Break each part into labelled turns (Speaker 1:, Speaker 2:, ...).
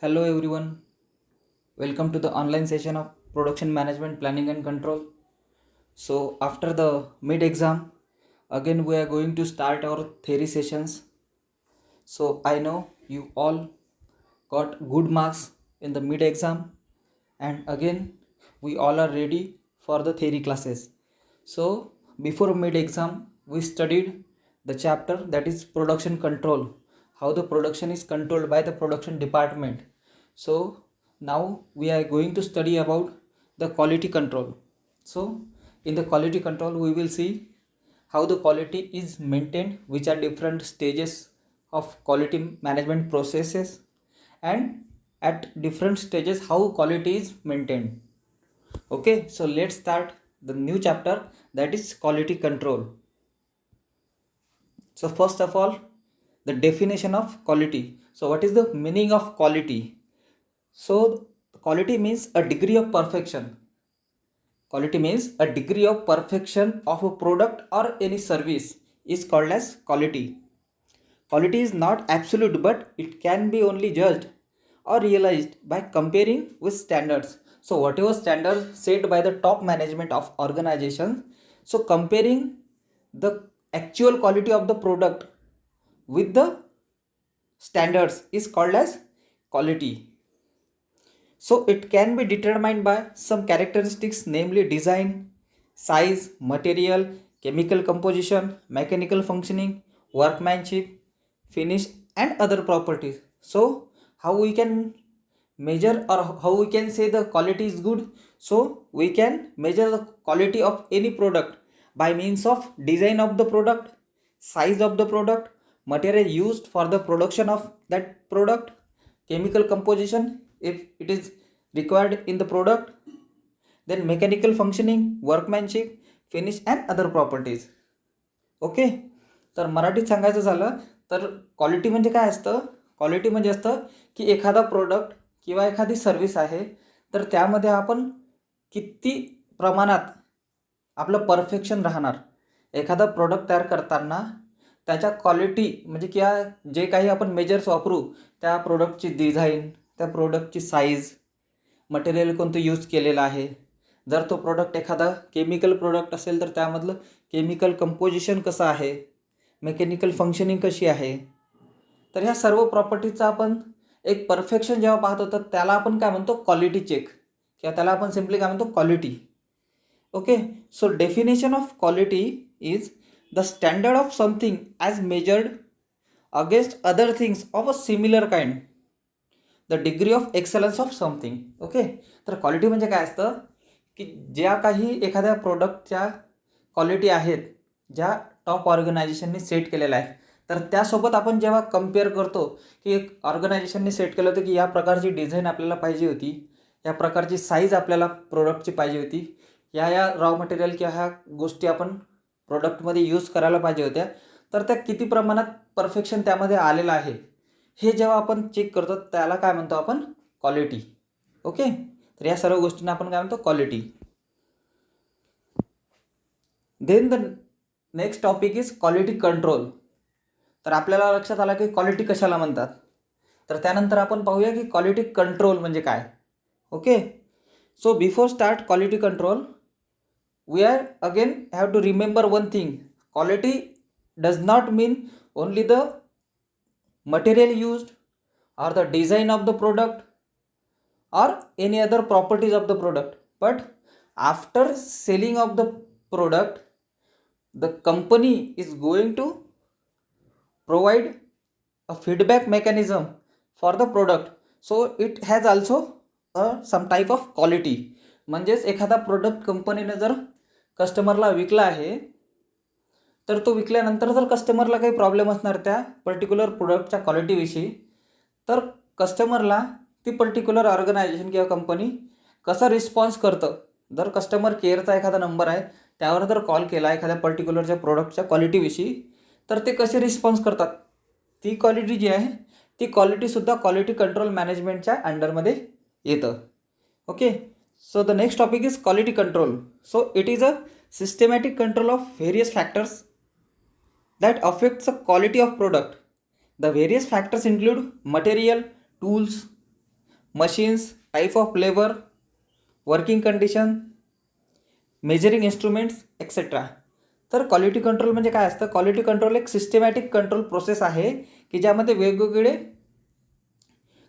Speaker 1: Hello everyone, welcome to the online session of Production Management Planning and Control. So, after the mid exam, again we are going to start our theory sessions. So, I know you all got good marks in the mid exam, and again we all are ready for the theory classes. So, before mid exam, we studied the chapter that is production control, how the production is controlled by the production department. So, now we are going to study about the quality control. So, in the quality control, we will see how the quality is maintained, which are different stages of quality management processes, and at different stages how quality is maintained. Okay, so let's start the new chapter, that is quality control. So first of all, the definition of quality. So what is the meaning of quality? So quality means a degree of perfection. Quality means a degree of perfection of a product or any service is called as quality. Quality is not absolute, but it can be only judged or realized by comparing with standards. So whatever standards set by the top management of organizations, so comparing the actual quality of the product with the standards is called as quality. So it can be determined by some characteristics, namely design, size, material, chemical composition, mechanical functioning, workmanship, finish, and other properties. So how we can measure, or how we can say the quality is good? So we can measure the quality of any product by means of design of the product, size of the product, material used for the production of that product, chemical composition if it is required in the product, then mechanical functioning, workmanship, finish, and other properties. Okay. तर मराठीत सांगायचं झालं तर quality म्हणजे काय असतं? Quality म्हणजे असतं की एखादा प्रोडक्ट किंवा एखादी सर्व्हिस आहे, तर त्यामध्ये आपण किती प्रमाणात आपलं परफेक्शन राहणार. एखादा प्रोडक्ट तयार करताना त्याच्या क्वालिटी म्हणजे किंवा जे काही आपण मेजर्स वापरू, त्या प्रोडक्टची डिझाईन, त्या प्रोडक्टची साईज, मटेरियल कोणतं यूज केलेलं आहे, जर तो प्रोडक्ट एखादा केमिकल प्रोडक्ट असेल तर त्यामधलं केमिकल कंपोजिशन कसं आहे, मेकॅनिकल फंक्शनिंग कशी आहे. तर ह्या सर्व प्रॉपर्टीचा आपण एक परफेक्शन जेव्हा पाहतो तर त्याला आपण काय म्हणतो? क्वालिटी चेक, किंवा त्याला आपण सिम्पली काय म्हणतो? Quality. Okay. So definition of quality is the standard of something as measured against other things of a similar kind, the degree of excellence of something. Okay. तर क्वालिटी म्हणजे काय असतं की ज्या काही एखाद्या प्रोडक्टच्या क्वालिटी आहेत, ज्या टॉप ऑर्गनायझेशनने सेट केलेल्या आहेत, तर त्यासोबत आपण जेव्हा कम्पेअर करतो की एक ऑर्गनायझेशनने सेट केलं होतं की या प्रकारची डिझाईन आपल्याला पाहिजे होती, या प्रकारची साईज आपल्याला प्रोडक्टची पाहिजे होती, या रॉ मटेरियल किंवा ह्या गोष्टी आपण प्रोडक्टमध्ये यूज करायला पाहिजे होत्या, तर त्या किती प्रमाणात परफेक्शन त्यामध्ये आलेलं आहे हे जेव्हा आपण चेक करतो त्याला काय म्हणतो आपण? क्वालिटी. ओके. तर या सर्व गोष्टींना आपण काय म्हणतो? Quality. Then the next topic is quality control. तर आपल्याला लक्षात आलं की क्वालिटी कशाला म्हणतात, तर त्यानंतर आपण पाहूया की क्वालिटी कंट्रोल म्हणजे काय. Okay. So before start quality control, we are again have to remember one thing: quality does not mean only the material used or the design of the product or any other properties of the product, but after selling of the product, the company is going to provide a feedback mechanism for the product, so it has also some type of quality. म्हणजेच एखादा product कंपनीने जर कस्टमरला विकला आहे, तर तो विकल्यानंतर जर कस्टमरला काही प्रॉब्लेम असणार त्या पर्टिक्युलर प्रोडक्टच्या क्वालिटीविषयी, तर कस्टमरला ती पर्टिक्युलर ऑर्गनायझेशन किंवा कंपनी कसा रिस्पॉन्स करतं. जर कस्टमर केअरचा एखादा नंबर आहे त्यावर जर कॉल केला एखाद्या पर्टिक्युलरच्या प्रोडक्टच्या क्वालिटीविषयी, तर ते कसे रिस्पॉन्स करतात, ती क्वालिटी जी आहे ती क्वालिटीसुद्धा क्वालिटी कंट्रोल मॅनेजमेंटच्या अंडरमध्ये येतं. Okay. So the next topic is quality control. So it is a systematic control of various factors that affects the quality of product. The various factors include material, tools, machines, type of labour, working condition, measuring instruments etcetera. तर quality control म्हणजे काय असतं? Quality control एक systematic control process आहे की ज्यामध्ये वेगवेगळे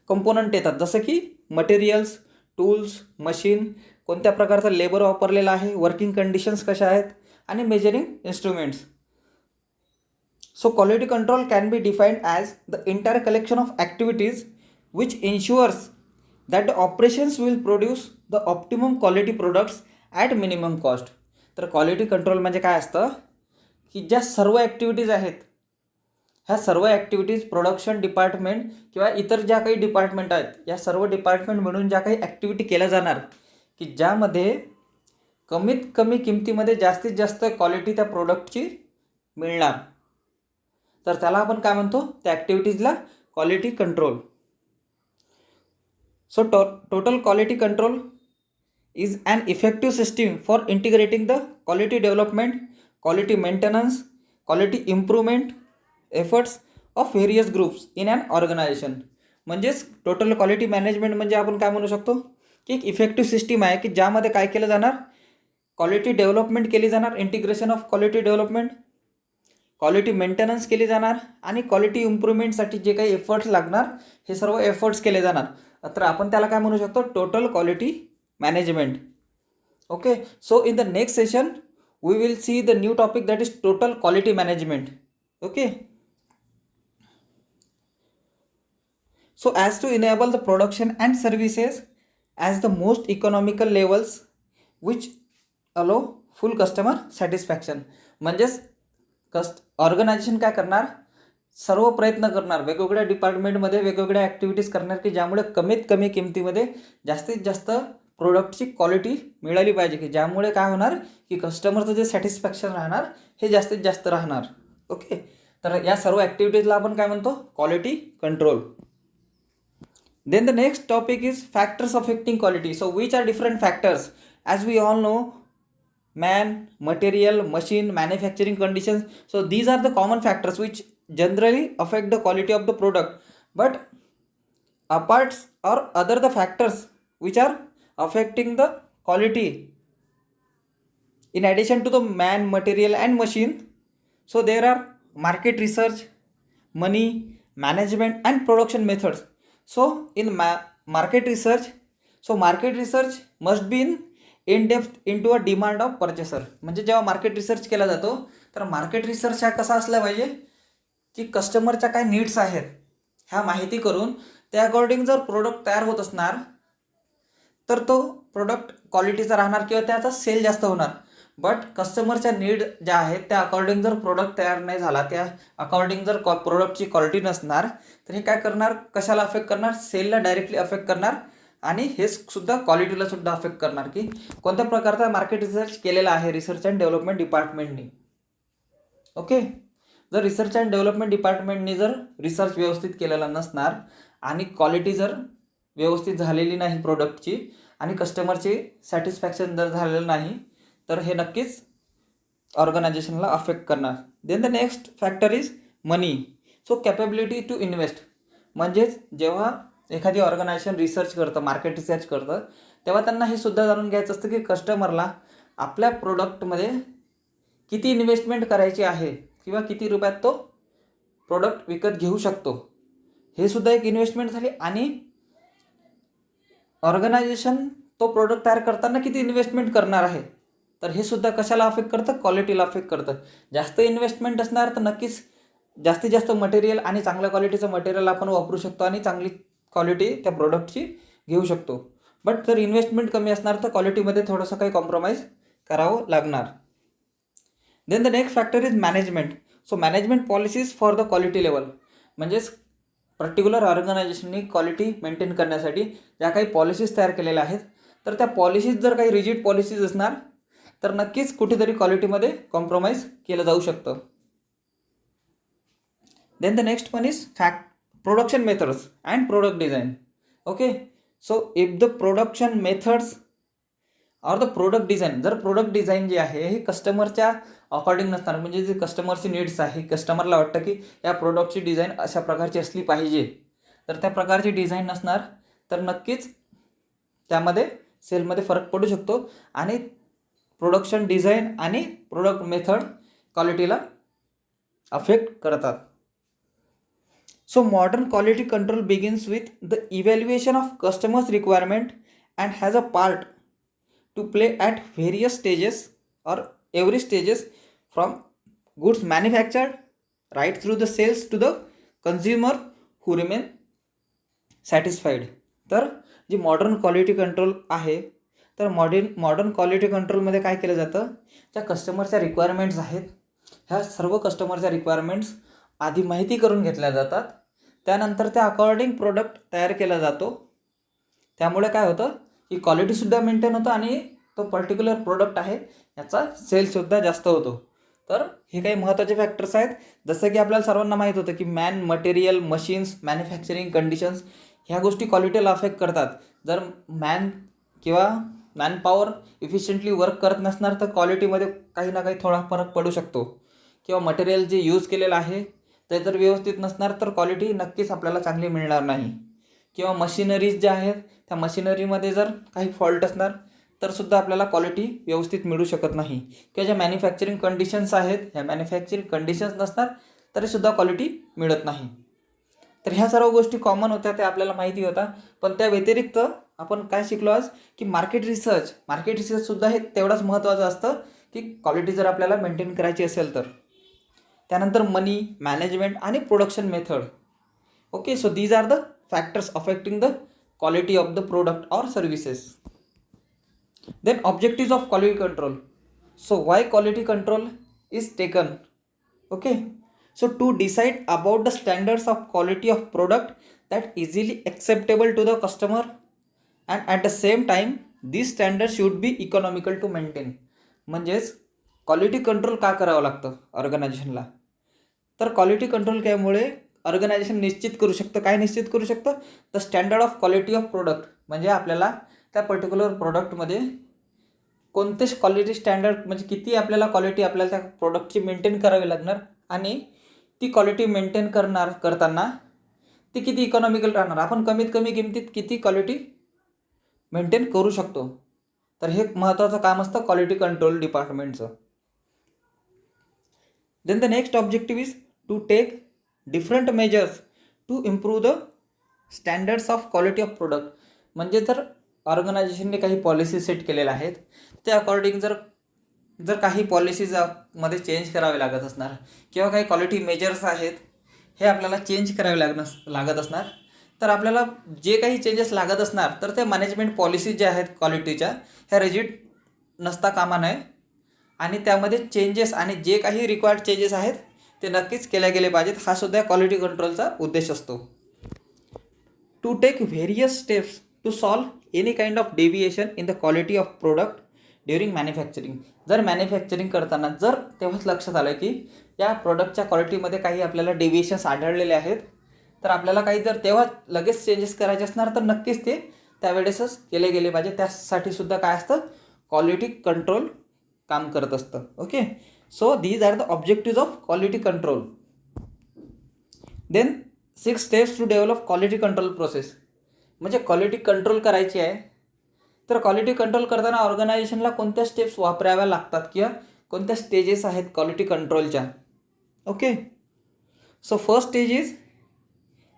Speaker 1: component येतात, जसं की मटेरियल्स, टूल्स, मशीन, कोणत्या प्रकारचा लेबर वापरलेला आहे, वर्किंग कंडिशन्स कशा आहेत आणि measuring instruments. So quality control can be defined as the entire collection of activities which ensures that the operations will produce the optimum quality products at minimum cost. तर quality control म्हणजे काय असतं की ज्या सर्व ॲक्टिव्हिटीज आहेत, ह्या सर्व ॲक्टिव्हिटीज प्रोडक्शन डिपार्टमेंट किंवा इतर ज्या काही डिपार्टमेंट आहेत, या सर्व डिपार्टमेंट मिळून ज्या काही ॲक्टिव्हिटी केल्या जाणार की ज्यामध्ये कमीत कमी किमतीमध्ये जास्तीत जास्त क्वालिटी त्या प्रोडक्टची मिळणार, तर त्याला आपण काय म्हणतो? त्या ॲक्टिव्हिटीजला quality control. So total quality control is an effective system for integrating the quality development, quality maintenance, quality improvement efforts of various groups in an organization. म्हणजेच टोटल क्वालिटी मॅनेजमेंट म्हणजे आपण काय म्हणू शकतो की एक इफेक्टिव्ह सिस्टीम आहे की ज्यामध्ये काय केलं जाणार? क्वालिटी डेव्हलपमेंट केली जाणार, integration of quality development, quality maintenance केली जाणार आणि क्वालिटी इम्प्रूव्हमेंटसाठी जे काही एफर्ट्स लागणार हे सर्व एफर्ट्स केले जाणार. तर आपण त्याला काय म्हणू शकतो? Total quality management. Okay, so in the next session we will see the new topic, that is total quality management. Okay, so as to enable the production and services as the most economical levels which allow full customer satisfaction. म्हणजेच organisation काय करणार? सर्व प्रयत्न करणार, वेगवेगळ्या डिपार्टमेंटमध्ये वेगवेगळ्या activities करणार की ज्यामुळे कमीत कमी किमतीमध्ये जास्तीत जास्त प्रोडक्टची क्वालिटी मिळाली पाहिजे, की ज्यामुळे काय होणार की कस्टमरचं जे सॅटिस्फॅक्शन राहणार हे जास्तीत जास्त राहणार. ओके, तर या सर्व ॲक्टिव्हिटीजला आपण काय म्हणतो? Quality control. Then the next topic is factors affecting quality. So which are different factors? As we all know, man, material, machine, manufacturing conditions. So these are the common factors which generally affect the quality of the product. But apart or other the factors which are affecting the quality in addition to the man, material and machine, so there are market research, money, management and production methods. So in market research, so market research must be in depth into a demand of purchaser. म्हणजे जेव्हा market research केला जातो तर market research हा कसा असला पाहिजे की कस्टमरच्या काय नीड्स आहेत ह्या माहिती करून त्या अकॉर्डिंग जर प्रोडक्ट तयार होत असणार तर तो प्रोडक्ट क्वालिटीचा राहणार किंवा त्याचा सेल जास्त होणार. बट कस्टमरच्या नीड ज्या आहेत त्या अकॉर्डिंग जर प्रोडक्ट तयार नाही झाला, त्या अकॉर्डिंग जर प्रोडक्टची क्वालिटी नसणार तर हे काय करणार? कशाला अफेक्ट करणार? सेलला डायरेक्टली अफेक्ट करणार आणि हे सुद्धा क्वालिटीला सुद्धा अफेक्ट करणार की कोणत्या प्रकारचा मार्केट रिसर्च केलेला आहे रिसर्च अँड डेव्हलपमेंट डिपार्टमेंटनी. ओके, जर रिसर्च अँड डेव्हलपमेंट डिपार्टमेंटनी जर रिसर्च व्यवस्थित केलेला नसणार आणि क्वालिटी जर व्यवस्थित झालेली नाही प्रोडक्टची आणि कस्टमरचे सॅटिस्फॅक्शन जर झालेलं नाही तर हे नक्कीच ऑर्गनायझेशनला अफेक्ट करणार. Then the next factor is money. So capability to invest. म्हणजेच जेव्हा एखादी ऑर्गनायझेशन रिसर्च करतं, मार्केट रिसर्च करतं, तेव्हा त्यांना हे सुद्धा जाणून घ्यायचं असतं की कस्टमरला आपल्या प्रोडक्टमध्ये किती इन्व्हेस्टमेंट करायची आहे किंवा किती रुपयात तो प्रोडक्ट विकत घेऊ शकतो. हे सुद्धा एक इन्व्हेस्टमेंट झाली. आणि ऑर्गनायझेशन तो प्रोडक्ट तयार करताना किती इन्व्हेस्टमेंट करणार आहे तर हे सुद्धा कशाला अफेक्ट करतं? क्वालिटीला अफेक्ट करतं. जास्त इन्व्हेस्टमेंट असणार तर नक्कीच जास्तीत जास्त मटेरियल आणि चांगल्या क्वालिटीचं मटेरियल आपण वापरू शकतो आणि चांगली क्वालिटी त्या प्रोडक्टची घेऊ शकतो. बट जर इन्व्हेस्टमेंट कमी असणार तर क्वालिटीमध्ये थोडंसं काही कॉम्प्रोमाइज करावं लागणार. Then the next factor is management. So management policies for the quality level. म्हणजेच पर्टिक्युलर ऑर्गनायझेशननी क्वालिटी मेंटेन करण्यासाठी ज्या काही पॉलिसीज तयार केलेल्या आहेत तर त्या पॉलिसीज जर काही रिजिड पॉलिसीज असणार तर नक्कीच कुठेतरी क्वालिटीमध्ये कॉम्प्रोमाइज केलं जाऊ शकतं. Then the next one is production methods and product design. Okay, so if the production methods or the product design, जर प्रोडक्ट डिझाईन जे आहे हे कस्टमरच्या अकॉर्डिंग नसणार, म्हणजे जे कस्टमरची नीड्स आहे, कस्टमरला वाटतं की या प्रोडक्टची डिझाईन अशा प्रकारची असली पाहिजे तर त्या प्रकारची डिझाईन नसणार तर नक्कीच त्यामध्ये सेलमध्ये फरक पडू शकतो आणि प्रोडक्शन डिझाईन आणि प्रोडक्ट मेथड क्वालिटीला अफेक्ट करतात. So modern quality control begins with the evaluation of customers' requirement and has a part to play at various stages or every stages from goods manufactured right through the sales to the consumer who remain satisfied. तर जी modern quality control आहे, तर modern quality कंट्रोलमध्ये काय केलं जातं, ज्या कस्टमरच्या requirements आहेत ह्या सर्व कस्टमरच्या रिक्वायरमेंट्स आधी माहिती करून घेतल्या जातात. त्यानंतर त्या अकॉर्डिंग प्रोडक्ट तयार केला जातो. त्यामुळे काय होतं की क्वालिटीसुद्धा मेंटेन होतं आणि तो पर्टिक्युलर प्रोडक्ट आहे याचा सेलसुद्धा जास्त होतो. तर हे काही महत्त्वाचे फॅक्टर्स आहेत. जसं की आपल्याला सर्वांना माहीत होतं की मटेरियल, मशीन्स, मॅन्युफॅक्चरिंग कंडिशन्स ह्या गोष्टी क्वालिटीला अफेक्ट करतात. जर किंवा मॅनपॉवर इफिशियंटली वर्क करत नसणार तर क्वालिटीमध्ये काही ना काही थोडा फरक पडू शकतो. किंवा मटेरियल जे यूज केलेलं आहे ते जर व्यवस्थित नसणार तर क्वालिटी नक्कीच आपल्याला चांगली मिळणार नाही. किंवा मशिनरीज ज्या आहेत त्या मशिनरीमध्ये जर काही फॉल्ट असणार तर सुद्धा आपल्याला क्वालिटी व्यवस्थित मिळू शकत नाही. किंवा ज्या मॅन्युफॅक्चरिंग कंडिशन्स आहेत ह्या मॅन्युफॅक्चरिंग कंडिशन्स नसणार तरीसुद्धा क्वालिटी मिळत नाही. तर ह्या सर्व गोष्टी कॉमन होत्या, त्या आपल्याला माहिती होता. पण त्या व्यतिरिक्त आपण काय शिकलो आज की मार्केट रिसर्चसुद्धा हे तेवढंच महत्त्वाचं असतं की क्वालिटी जर आपल्याला मेंटेन करायची असेल तर. त्यानंतर मनी मॅनेजमेंट आणि production method. Okay, so these are the factors affecting the quality of the product or services. Then objectives of quality control. So why quality control is taken. Okay, so to decide about the standards of quality of product that easily acceptable to the customer and at the same time these standards should be economical to maintain. म्हणजेच quality control का करावं लागतं ऑर्गनायझेशनला, तर quality control केल्यामुळे organisation निश्चित करू शकतं. काय निश्चित करू शकतं? The standard of quality of product. म्हणजे आपल्याला त्या पर्टिक्युलर प्रोडक्टमध्ये कोणते क्वालिटी स्टँडर्ड म्हणजे किती आपल्याला क्वालिटी आपल्याला त्या प्रोडक्टची मेंटेन करावी लागणार आणि ती क्वालिटी मेंटेन करताना ती किती इकॉनॉमिकल राहणार, आपण कमीत कमी किमतीत किती क्वालिटी मेंटेन करू शकतो. तर हे महत्त्वाचं काम असतं क्वालिटी कंट्रोल डिपार्टमेंटचं. Then the next objective is to take different measures to improve the standards of quality of product. म्हणजे जर ऑर्गनायझेशनने काही पॉलिसी सेट केलेल्या आहेत त्या अकॉर्डिंग जर काही पॉलिसीज मध्ये चेंज करावे लागत असणार किंवा काही क्वालिटी मेजर्स आहेत हे आपल्याला चेंज करावे लागत असणार तर आपल्याला जे काही चेंजेस लागत असणार तर त्या मॅनेजमेंट पॉलिसीज ज्या आहेत क्वालिटीच्या ह्या रिजिड नसता कामा नये आणि त्यामध्ये चेंजेस आणि जे काही रिक्वायर्ड चेंजेस आहेत ते नक्कीच केल्या गेले पाहिजेत. हा सुद्धा क्वालिटी कंट्रोलचा उद्देश असतो. To take various steps to solve any kind of deviation in the quality of product during manufacturing. जर मॅन्युफॅक्चरिंग करताना जर तेव्हाच लक्षात आलं की या प्रोडक्टच्या क्वालिटीमध्ये काही आपल्याला डेव्हिएशन्स आढळलेले आहेत तर आपल्याला काही जर तेव्हा लगेच चेंजेस करायचे असणार तर नक्कीच ते त्यावेळेसच केले गेले पाहिजे. त्यासाठी सुद्धा काय असतं क्वालिटी कंट्रोल काम करत असतं. Okay, so these are the objectives of quality control. Then 6 steps to develop quality control process. म्हणजे क्वालिटी कंट्रोल करायची आहे तर क्वालिटी कंट्रोल करताना ऑर्गनायझेशनला कोणत्या स्टेप्स वापराव्या लागतात किंवा कोणत्या स्टेजेस आहेत क्वालिटी कंट्रोलच्या. Okay, so first stage is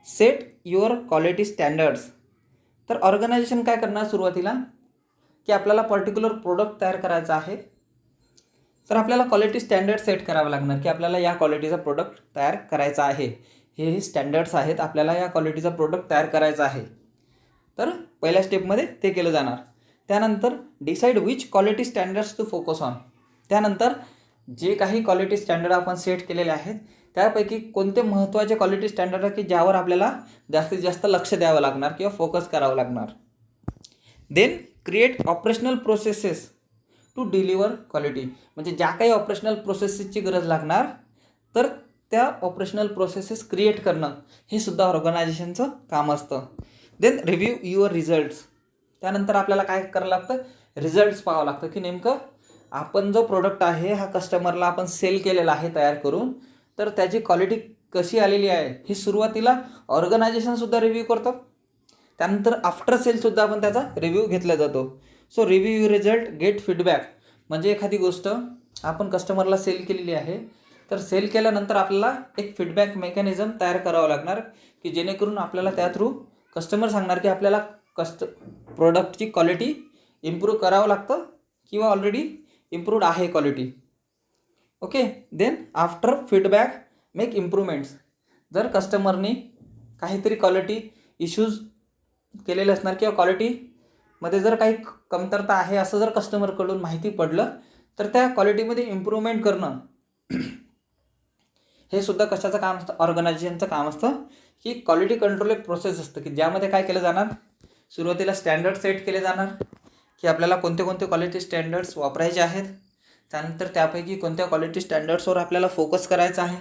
Speaker 1: set your quality standards. तर ऑर्गनायझेशन काय करणार सुरुवातीला की आपल्याला पर्टिक्युलर प्रोडक्ट तयार करायचा आहे तर आपल्याला क्वालिटी स्टँडर्ड सेट करावं लागणार की आपल्याला या क्वालिटीचा प्रोडक्ट तयार करायचा आहे. हे स्टँडर्ड्स आहेत, आपल्याला या क्वालिटीचा प्रोडक्ट तयार करायचा आहे. तर पहिल्या स्टेपमध्ये ते केलं जाणार. त्यानंतर decide which quality standards to focus on. त्यानंतर जे काही क्वालिटी स्टँडर्ड आपण सेट केलेले आहेत त्यापैकी कोणते महत्त्वाचे क्वालिटी स्टँडर्ड आहे की ज्यावर आपल्याला जास्तीत जास्त लक्ष द्यावं लागणार किंवा फोकस करावं लागणार. Then create operational processes to deliver quality. म्हणजे ज्या काही ऑपरेशनल प्रोसेसेसची गरज लागणार तर त्या ऑपरेशनल प्रोसेसेस क्रिएट करणं हे सुद्धा ऑर्गनायझेशनचं काम असतं. Then review your results. त्यानंतर आपल्याला काय करावं लागतं, रिझल्ट्स पाहावं लागतं की नेमकं आपण जो प्रोडक्ट आहे हा कस्टमरला आपण सेल केलेला आहे तयार करून तर त्याची क्वालिटी कशी आलेली आहे हे सुरुवातीला ऑर्गनायझेशनसुद्धा रिव्ह्यू करतं. त्यानंतर आफ्टर सेलसुद्धा आपण त्याचा रिव्ह्यू घेतला जातो. So review result get feedback, म्हणजे एखादी गोष्ट आपण कस्टमरला सेल केलेली आहे, तर सेल केल्यानंतर आपल्याला एक फीडबॅक मेकॅनिझम तयार करावं लागणार, की जेणेकरून आपल्याला त्या थ्रू कस्टमर सांगणार की आपल्याला प्रोडक्टची क्वालिटी इम्प्रूव्ह करावं लागतं किंवा ऑलरेडी इम्प्रूव्ड आहे quality. Okay. Then after feedback make improvements. जर कस्टमरनी काहीतरी क्वालिटी इश्यूज केलेले असणार किंवा क्वालिटीमध्ये जर काही कमतरता आहे असं जर कस्टमरकडून माहिती पडलं, तर त्या क्वालिटीमध्ये इम्प्रूव्हमेंट करणं हे सुद्धा कशाचं काम असतं, ऑर्गनायझेशनचं काम असतं. की क्वालिटी कंट्रोल एक प्रोसेस असतं की ज्यामध्ये काय केलं जाणार, सुरुवातीला स्टँडर्ड सेट केले जाणार की आपल्याला कोणते कोणते क्वालिटी स्टँडर्ड्स वापरायचे आहेत. त्यानंतर त्यापैकी कोणत्या क्वालिटी स्टँडर्ड्सवर आपल्याला फोकस करायचा आहे.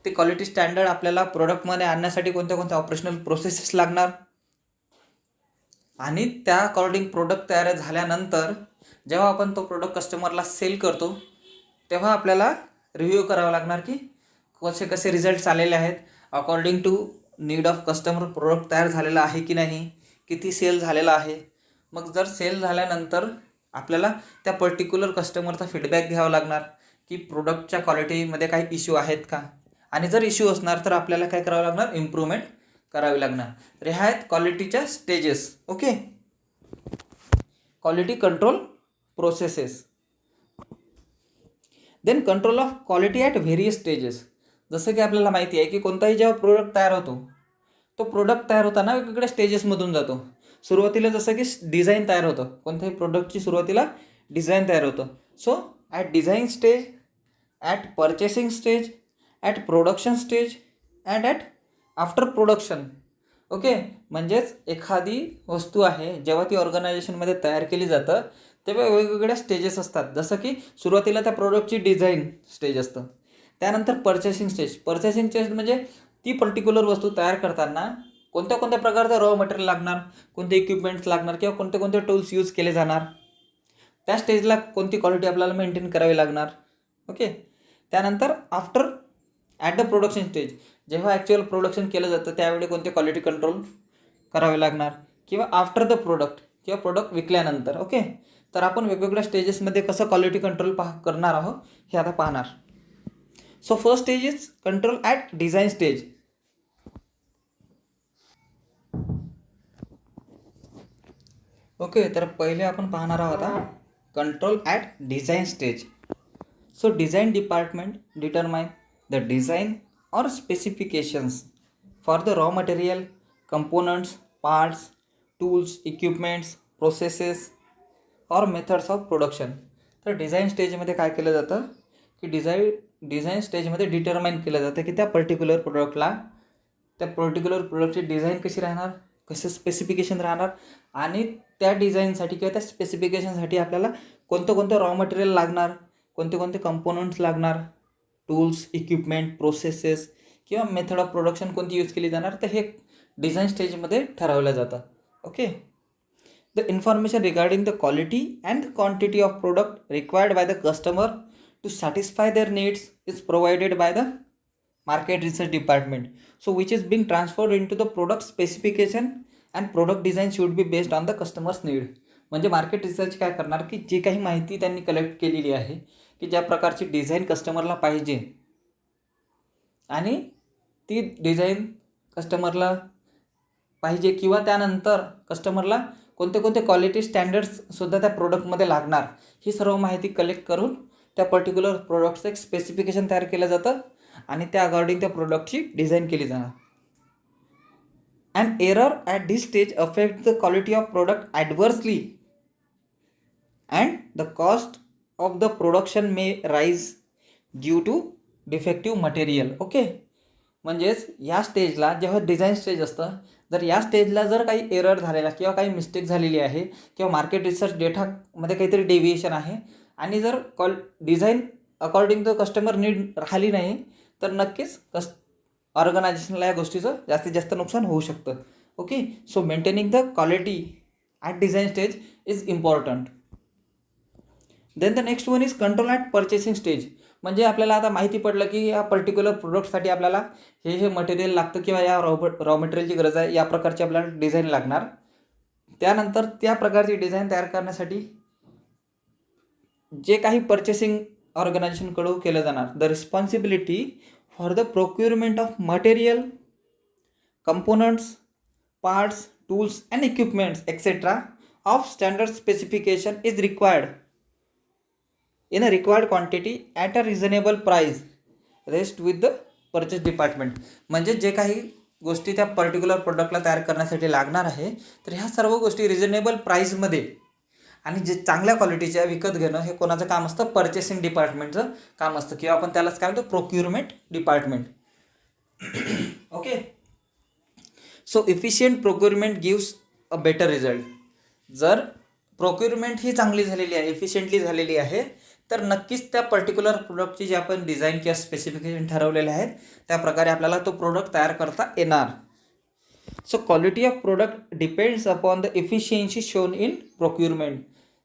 Speaker 1: ते क्वालिटी स्टँडर्ड आपल्याला प्रोडक्टमध्ये आणण्यासाठी कोणत्या कोणत्या ऑपरेशनल प्रोसेसेस लागणार. आणि त्या अकॉर्डिंग प्रोडक्ट तयार झाल्यानंतर जेव्हा आपण तो प्रोडक्ट कस्टमरला सेल करतो, तेव्हा आपल्याला रिव्ह्यू करावा लागणार की कसे कसे रिझल्ट्स आलेले आहेत, according to need of customer product तयार झालेला आहे की नाही, किती सेल झालेला आहे. मग जर सेल झाल्यानंतर आपल्याला त्या पर्टिक्युलर कस्टमरचा फीडबॅक घ्यावा लागणार की प्रोडक्टच्या क्वालिटीमध्ये काही इश्यू आहेत का, आणि जर इश्यू असणार तर आपल्याला काय करावं लागणार, इम्प्रूव्हमेंट करावी लागणार. तर ह्या आहेत क्वालिटीच्या stages. Okay. Quality control processes. Then control of quality at various stages. जसं की आपल्याला माहिती आहे की कोणताही जेव्हा प्रोडक्ट तयार होतो, तो प्रोडक्ट तयार होताना वेगवेगळ्या स्टेजेसमधून जातो. सुरुवातीला जसं की डिझाईन तयार होतं, कोणत्याही प्रोडक्टची सुरुवातीला डिझाईन तयार होतं. So at design stage, at purchasing stage, at production stage and at after production. Okay. म्हणजेच एखादी वस्तू आहे जेव्हा ती ऑर्गनायझेशनमध्ये तयार केली जातं, तेव्हा वेगवेगळ्या स्टेजेस असतात. जसं की सुरुवातीला त्या प्रोडक्टची डिझाईन स्टेज असतं, त्यानंतर परचेसिंग स्टेज. परचेसिंग स्टेज म्हणजे ती पर्टिक्युलर वस्तू तयार करताना कोणत्या कोणत्या प्रकारचं रॉ मटेरियल लागणार, कोणते इक्विपमेंट्स लागणार किंवा कोणते कोणते टूल्स यूज केले जाणार, त्या स्टेजला कोणती क्वालिटी आपल्याला मेंटेन करावी लागणार. ओके. त्यानंतर after at the production stage, जेव्हा ॲक्च्युअल प्रोडक्शन केलं जातं त्यावेळी कोणते क्वालिटी कंट्रोल करावे लागणार, किंवा आफ्टर द प्रोडक्ट किंवा प्रोडक्ट विकल्यानंतर. ओके. तर आपण वेगवेगळ्या स्टेजेसमध्ये कसं क्वालिटी कंट्रोल करणार आहोत हे आता पाहणार. So first stage is control at design stage. Okay. तर पहिले आपण पाहणार आहोत आता control at design stage. So design department determine the design or specifications for the raw material, components, parts, tools, equipments, processes or methods of production. तर design स्टेजमध्ये काय केलं जातं की डिझाईन स्टेजमध्ये डिटरमाइन केलं जातं की त्या पर्टिक्युलर प्रोडक्टला, त्या पर्टिक्युलर प्रोडक्टची डिझाईन कशी राहणार, कसे स्पेसिफिकेशन राहणार, आणि त्या डिझाईनसाठी किंवा त्या स्पेसिफिकेशनसाठी आपल्याला कोणतं कोणतं रॉ मटेरियल लागणार, कोणते कोणते कंपोनंट्स लागणार, टूल्स, इक्विपमेंट, प्रोसेसेस किंवा मेथड ऑफ प्रोडक्शन कोणती यूज केली जाणार, तर हे डिझाईन स्टेजमध्ये ठरवलं जातं. Okay. The information regarding the quality and quantity of product required by the customer to satisfy their needs is provided by the market research department. So which is being transferred in to the product specification and product design should be based on the customer's need. म्हणजे market research काय करणार की जी काही माहिती त्यांनी collect केलेली आहे की ज्या प्रकारची डिझाईन कस्टमरला पाहिजे आणि ती डिझाईन कस्टमरला पाहिजे किंवा त्यानंतर कस्टमरला कोणते कोणते क्वालिटी स्टँडर्ड्ससुद्धा त्या प्रोडक्टमध्ये लागणार, ही सर्व माहिती कलेक्ट करून त्या पर्टिक्युलर प्रोडक्टचं एक स्पेसिफिकेशन तयार केलं जातं आणि त्या अकॉर्डिंग त्या प्रोडक्टची डिझाईन केली जाणार. And error at this stage affect the quality of product adversely and the cost of the production may rise due to defective material. Okay. म्हणजेच या स्टेजला जेव्हा डिझाईन स्टेज असतं, जर या स्टेजला जर काही एरर झालेला किंवा काही मिस्टेक झालेली आहे किंवा मार्केट रिसर्च डेटामध्ये काहीतरी डेव्हिएशन आहे आणि जर design according to customer need राहिली नाही, तर नक्कीच ऑर्गनायझेशनला या गोष्टीचं जास्तीत जास्त नुकसान होऊ शकतं. Okay. So maintaining the quality at design stage is important. Then the next one is control at purchasing stage. म्हणजे आपल्याला आता माहिती पडलं की या पर्टिक्युलर प्रोडक्टसाठी आपल्याला हे मटेरियल लागतं किंवा या रॉ मटेरियलची गरज आहे, या प्रकारची आपल्याला डिझाईन लागणार. त्यानंतर त्या प्रकारची डिझाईन तयार करण्यासाठी जे काही पर्चेसिंग ऑर्गनायझेशनकडून केलं जाणार, the responsibility for the procurement of material, components, parts, tools and equipments etc. of standard specification is required in a required quantity at a reasonable price rest with the purchase department. म्हणजे जे काही गोष्टी त्या particular प्रोडक्टला तयार करण्यासाठी लागणार आहे, तर ह्या सर्व गोष्टी रिजनेबल प्राईजमध्ये आणि जे चांगल्या क्वालिटीच्या विकत घेणं हे कोणाचं काम असतं? पर्चेसिंग डिपार्टमेंटचं काम असतं, किंवा आपण त्यालाच काय म्हणतो? Procurement department. Okay. So efficient procurement gives a better result. जर प्रोक्युरमेंट ही चांगली झालेली आहे, इफिशियंटली झालेली आहे, तर नक्कीच त्या पर्टिक्युलर प्रोडक्टची जे आपण डिझाईन किंवा स्पेसिफिकेशन ठरवलेले आहेत त्या प्रकारे आपल्याला तो प्रोडक्ट तयार करता येणार. So quality of product depends upon the efficiency shown in procurement.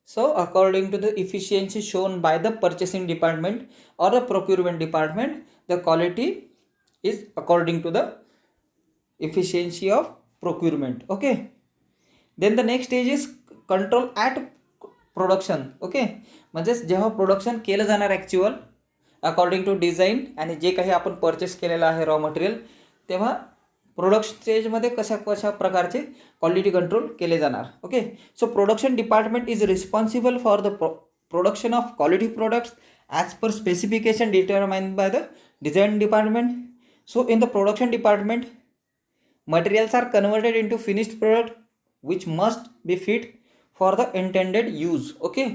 Speaker 1: So according to the efficiency shown by the purchasing department or the procurement department, the quality is according to the efficiency of procurement. Okay. Then the next stage is control at production. Okay. म्हणजेच जेव्हा production केलं जाणार actual according to design आणि जे काही आपण purchase केलेलं आहे रॉ मटेरियल, तेव्हा प्रोडक्शन स्टेजमध्ये कशा प्रकारचे क्वालिटी कंट्रोल केले जाणार. Okay. So production department is responsible for the production of quality products as per specification determined by the design department. So in the production department materials are converted into finished product which must be fit for the intended use. Okay.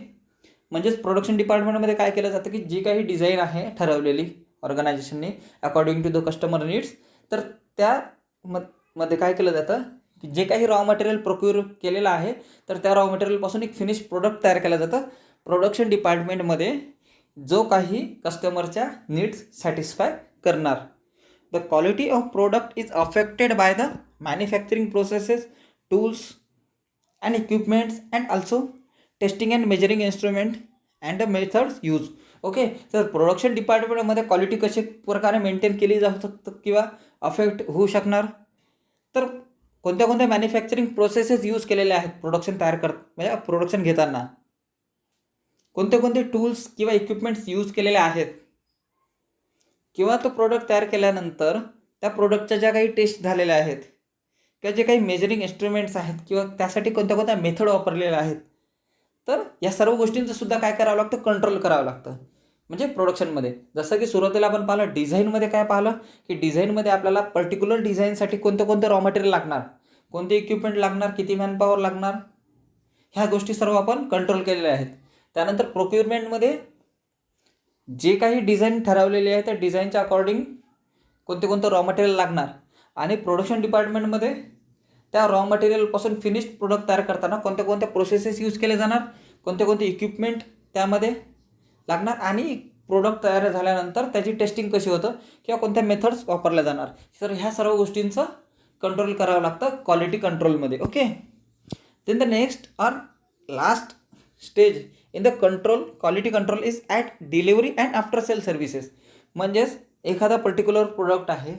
Speaker 1: म्हणजेच production डिपार्टमेंटमध्ये काय केलं जातं की जी काही design आहे ठरवलेली ऑर्गनायझेशनने according to the customer needs, तर त्या मध्ये काय केलं जातं की जे काही रॉ मटेरियल प्रोक्यूर केलेलं आहे तर त्या रॉ मटेरियलपासून एक फिनिश प्रोडक्ट तयार केलं जातं प्रोडक्शन डिपार्टमेंटमध्ये, जो काही कस्टमरच्या नीड्स सॅटिस्फाय करणार. The quality of product is affected by the manufacturing processes, tools and equipments and also testing and measuring instrument and the methods use. Okay. तर प्रोडक्शन डिपार्टमेंटमध्ये क्वालिटी कशा प्रकारे मेंटेन केली जाऊ शकतं किंवा अफेक्ट होऊ शकणार, तर कोणत्या मॅन्युफॅक्चरिंग प्रोसेसेस यूज केलेले आहेत प्रोडक्शन तयार म्हणजे प्रोडक्शन घेताना, कोणते टूल्स किंवा इक्विपमेंट्स यूज केलेले आहेत, किंवा तो प्रोडक्ट तयार केल्यानंतर त्या प्रोडक्टच्या ज्या काही टेस्ट झालेल्या आहेत किंवा जे काही मेजरिंग इन्स्ट्रुमेंट्स आहेत किंवा त्यासाठी कोणत्या मेथड वापरलेल्या आहेत, तर या सर्व गोष्टींचं सुद्धा काय करावं लागतं? कंट्रोल करावं लागतं. म्हणजे प्रोडक्शनमध्ये जसं की सुरुवातीला आपण पाहिलं डिझाईनमध्ये काय पाहिलं की डिझाईनमध्ये आपल्याला पर्टिक्युलर डिझाईनसाठी कोणतं रॉ मटेरियल लागणार, कोणते इक्विपमेंट लागणार, किती मॅनपॉवर लागणार, ह्या गोष्टी सर्व आपण कंट्रोल केलेल्या आहेत. त्यानंतर प्रोक्युरमेंटमध्ये जे काही डिझाईन ठरवलेली आहे त्या डिझाईनच्या अकॉर्डिंग कोणतं रॉ मटेरियल लागणार, आणि प्रोडक्शन डिपार्टमेंटमध्ये त्या रॉ मटेरियलपासून फिनिश्ड प्रोडक्ट तयार करताना कोणत्या प्रोसेसेस यूज केले जाणार, कोणते इक्विपमेंट त्यामध्ये लागणार, आणि प्रोडक्ट तयार झाल्यानंतर त्याची टेस्टिंग कशी होतं किंवा कोणत्या मेथड्स वापरल्या जाणार, तर ह्या सर्व गोष्टींचं कंट्रोल करावं लागतं क्वालिटी कंट्रोलमध्ये. Okay. Then the next or last stage in the control quality control is at delivery and after sale services. म्हणजेच एखादा पर्टिक्युलर प्रोडक्ट आहे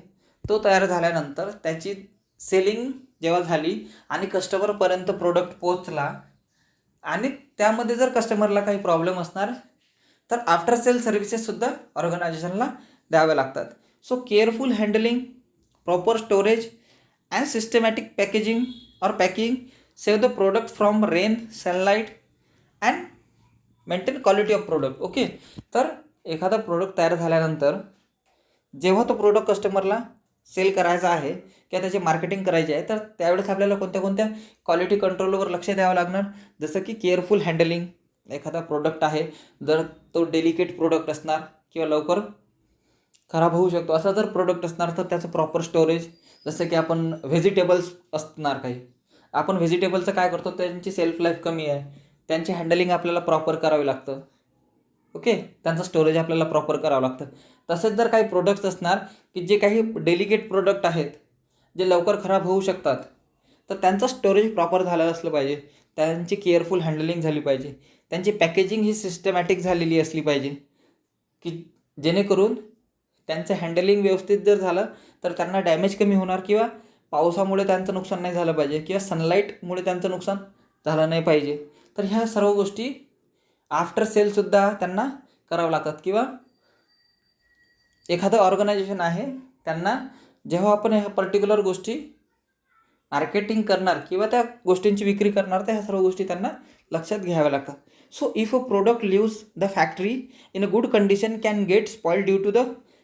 Speaker 1: तो तयार झाल्यानंतर त्याची सेलिंग जेव्हा झाली आणि कस्टमरपर्यंत प्रोडक्ट पोहोचला आणि त्यामध्ये जर कस्टमरला काही प्रॉब्लेम असणार तर आफ्टर सेल सर्व्हिसेससुद्धा ऑर्गनायझेशनला द्याव्या लागतात. So careful handling, proper storage and systematic packaging or packing save the product from rain, sunlight and maintain quality of product. Okay. तर एखादा प्रोडक्ट तयार झाल्यानंतर जेव्हा तो प्रोडक्ट कस्टमरला सेल करायचा आहे किंवा त्याची मार्केटिंग करायची आहे, तर त्यावेळेस आपल्याला कोणत्या क्वालिटी कंट्रोलवर लक्ष द्यावं लागणार, जसं की केअरफुल हँडलिंग. एखादा प्रोडक्ट आहे जर तो डेलिकेट प्रोडक्ट असणार किंवा लवकर खराब होऊ शकतो असा जर प्रोडक्ट असणार तर त्याचं प्रॉपर स्टोरेज, जसं की आपण व्हेजिटेबल्स असणार काही, आपण व्हेजिटेबलचं काय करतो, त्यांची सेल्फ लाईफ कमी आहे, त्यांची हँडलिंग आपल्याला प्रॉपर करावी लागतं. ओके. त्यांचं स्टोरेज आपल्याला प्रॉपर करावं लागतं. तसेच जर काही प्रोडक्ट्स असणार की जे काही डेलिकेट प्रोडक्ट आहेत जे लवकर खराब होऊ शकतात, तर त्यांचं स्टोरेज प्रॉपर झालं असलं पाहिजे, त्यांची केअरफुल हँडलिंग झाली पाहिजे, त्यांची पॅकेजिंग ही सिस्टमॅटिक झालेली असली पाहिजे, की जेणेकरून त्यांचं हँडलिंग व्यवस्थित जर झालं तर त्यांना डॅमेज कमी होणार, किंवा पावसामुळे त्यांचं नुकसान नाही झालं पाहिजे, किंवा सनलाईटमुळे त्यांचं नुकसान झालं नाही पाहिजे. तर ह्या सर्व गोष्टी आफ्टर सेलसुद्धा त्यांना करावं लागतात. किंवा एखादं ऑर्गनायझेशन आहे, त्यांना जेव्हा आपण ह्या पर्टिक्युलर गोष्टी मार्केटिंग करणार किंवा त्या गोष्टींची विक्री करणार, तर ह्या सर्व गोष्टी त्यांना लक्षात घ्याव्या लागतात. So if a product leaves the factory in a good condition can get spoil due to the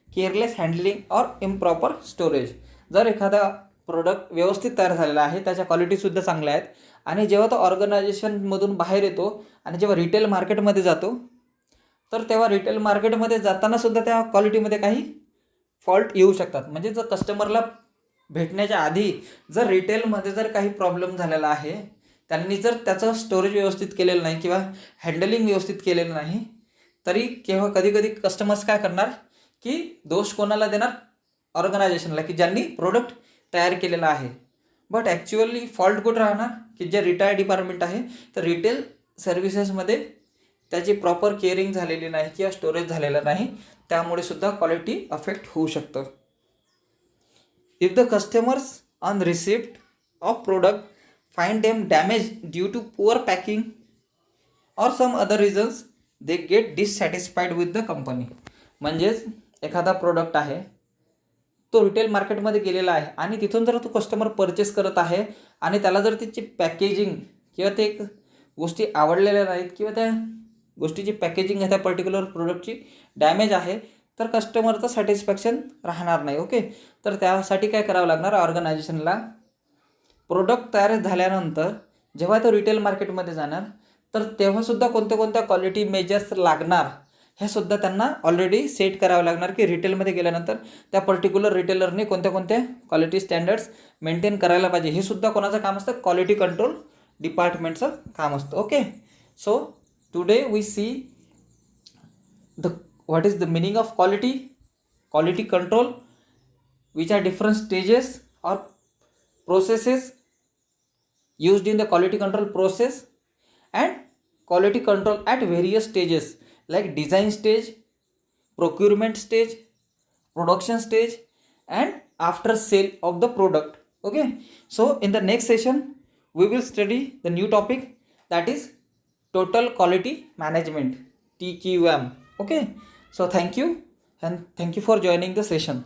Speaker 1: careless handling or improper storage. जर एखादा प्रोडक्ट व्यवस्थित तयार झालेला आहे, त्याच्या क्वालिटीसुद्धा चांगल्या आहेत, आणि जेव्हा तो ऑर्गनायझेशनमधून बाहेर येतो आणि जेव्हा रिटेल मार्केटमध्ये जातो, तर तेव्हा रिटेल मार्केटमध्ये जातानासुद्धा त्या क्वालिटीमध्ये काही फॉल्ट येऊ शकतात. म्हणजे जर कस्टमरला भेटण्याच्या आधी जर रिटेलमध्ये जर काही प्रॉब्लेम झालेला आहे, त्यांनी जर त्याचं स्टोरेज व्यवस्थित केलेलं नाही किंवा हँडलिंग व्यवस्थित केलेलं नाही, तरी केव्हा कधी कस्टमर्स काय करणार की दोष कोणाला देणार? ऑर्गनायझेशनला, की ज्यांनी प्रोडक्ट तयार केलेला आहे. बट ॲक्च्युअली फॉल्ट कुठं राहणार? की जे रिटायर डिपार्टमेंट आहे, तर रिटेल सर्व्हिसेसमध्ये त्याची प्रॉपर केअरिंग झालेली नाही किंवा स्टोरेज झालेलं नाही, त्यामुळे सुद्धा क्वालिटी अफेक्ट होऊ शकतं. If the customers on receipt of product find them damaged due to poor packing or some other reasons, they get dissatisfied with the company. म्हणजेच एखादा प्रोडक्ट आहे, तो रिटेल मार्केटमध्ये गेलेला आहे आणि तिथून जर तो कस्टमर परचेस करत आहे आणि त्याला जर त्याची पॅकेजिंग किंवा ते गोष्टी आवडलेल्या नाहीत किंवा त्या गोष्टीची पॅकेजिंग आहे त्या पर्टिक्युलर प्रोडक्टची डॅमेज आहे, तर कस्टमरचं सॅटिस्फॅक्शन राहणार नाही. ओके, तर त्यासाठी काय करावं लागणार? ऑर्गनायझेशनला प्रोडक्ट तयार झाल्यानंतर जेव्हा तो रिटेल मार्केटमध्ये जाणार, तर तेव्हासुद्धा कोणत्या क्वालिटी मेजर्स लागणार हे सुद्धा त्यांना ऑलरेडी सेट करावं लागणार, की रिटेलमध्ये गेल्यानंतर त्या पर्टिक्युलर रिटेलरने कोणत्या क्वालिटी स्टँडर्ड्स मेंटेन करायला पाहिजे. हे सुद्धा कोणाचं काम असतं? क्वालिटी कंट्रोल डिपार्टमेंटचं काम असतं. Okay, so today we see what is the meaning of quality control, which are different stages or processes used in the quality control process, and quality control at various stages like design stage, procurement stage, production stage, and after sale of the product. Okay, so in the next session we will study the new topic, that is total quality management, TQM. Okay, so thank you, and thank you for joining the session.